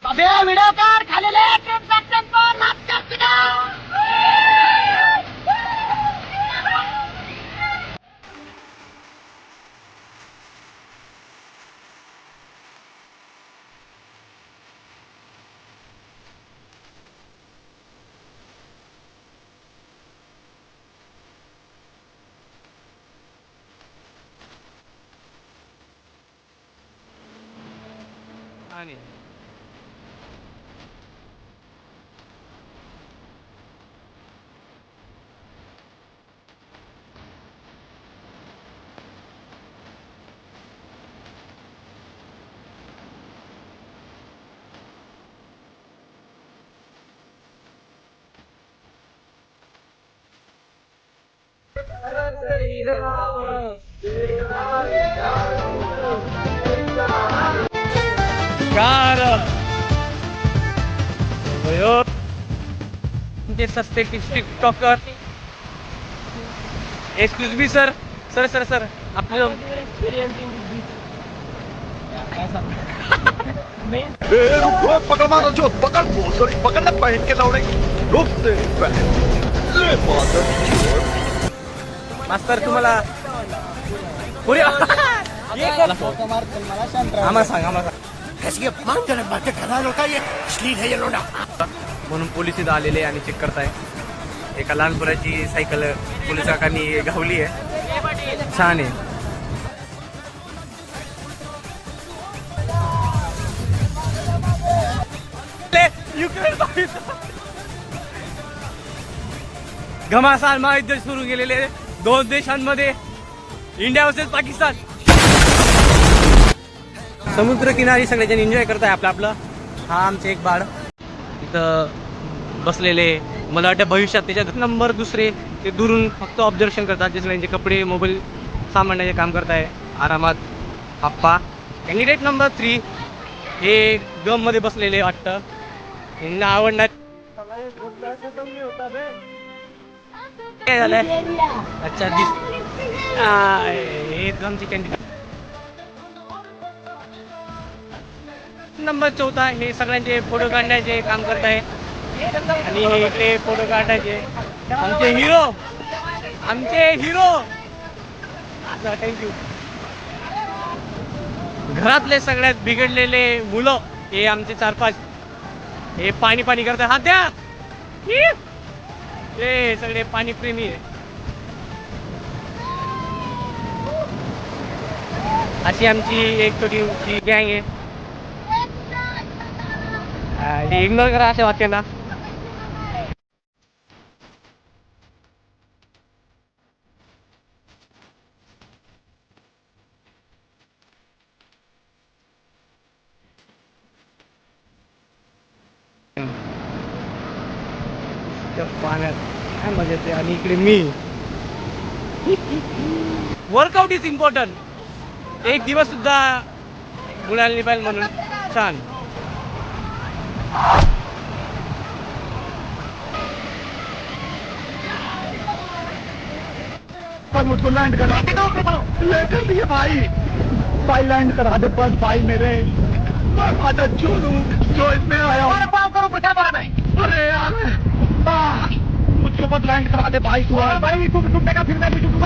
अबे व्हिडिओ काढ खालेले ट्रान्झॅक्शन पर नाचतात ना. आणि ते सस्ते TikToker. Excuse me sir. Sir sir sir आपलं पकड़ मारो जो पकड़ पकड़ना पहन के दौड़े रुक दे मास्तर तुम्हाला पुरे आम्हाला सांग आम्हाला म्हणून पोलीस इथं आलेले आणि चेक करताय. एका लहान पोराची सायकल पोलिसांनी घावली आहे. छान आहे. घमासान महायुद्ध सुरू केलेले दोन देशांमध्ये, इंडिया वर्सेस पाकिस्तान. समुद्र किनारी सगळेजण एन्जॉय करताय आपलं आपलं. हा आमचे एक बाळ इथं बसलेले. मला वाटतं भविष्यात त्याच्यात नंबर दुसरे ते दुरून फक्त ऑब्झर्वेशन करतात. जे सगळ्यांचे कपडे मोबाईल सामान्याचे काम करताय आरामात. आप्पा कॅन्डिडेट नंबर 3 हे गम मध्ये बसलेले वाटतं. यांना आवडणार काय झालंय. अच्छा हेच आमचे कॅन्डिडेट. नंबर 4 हे सगळ्यांचे फोटो काढण्याचे काम करत आहे. आणि हे इकडे फोटो काढायचे आमचे हिरो. थँक्यू. घरातले सगळ्यात बिघडलेले मुलं हे आमचे 4-5 हे पाणी पाणी करतात. हात द्या. हे सगळे पाणी प्रेमी आहे. अशी आमची एक छोटी गँग आहे. इग्नोर करा अशा वाक्यांना. पाण्यात काय मजा येते. आणि इकडे मी. Workout is important. एक दिवस सुद्धा बुडायला नाही पाहिजे म्हणून. छान. पर मुझको लैंड करा लेकर दिए भाई लैंड करा दे बस भाई मेरे. मैं चूलू जो इसमें आया हूँ. अरे यार मुझको बस लैंड करा दे भाई. तू भाई तू टूटेगा फिर मैं भी टूटूंगा.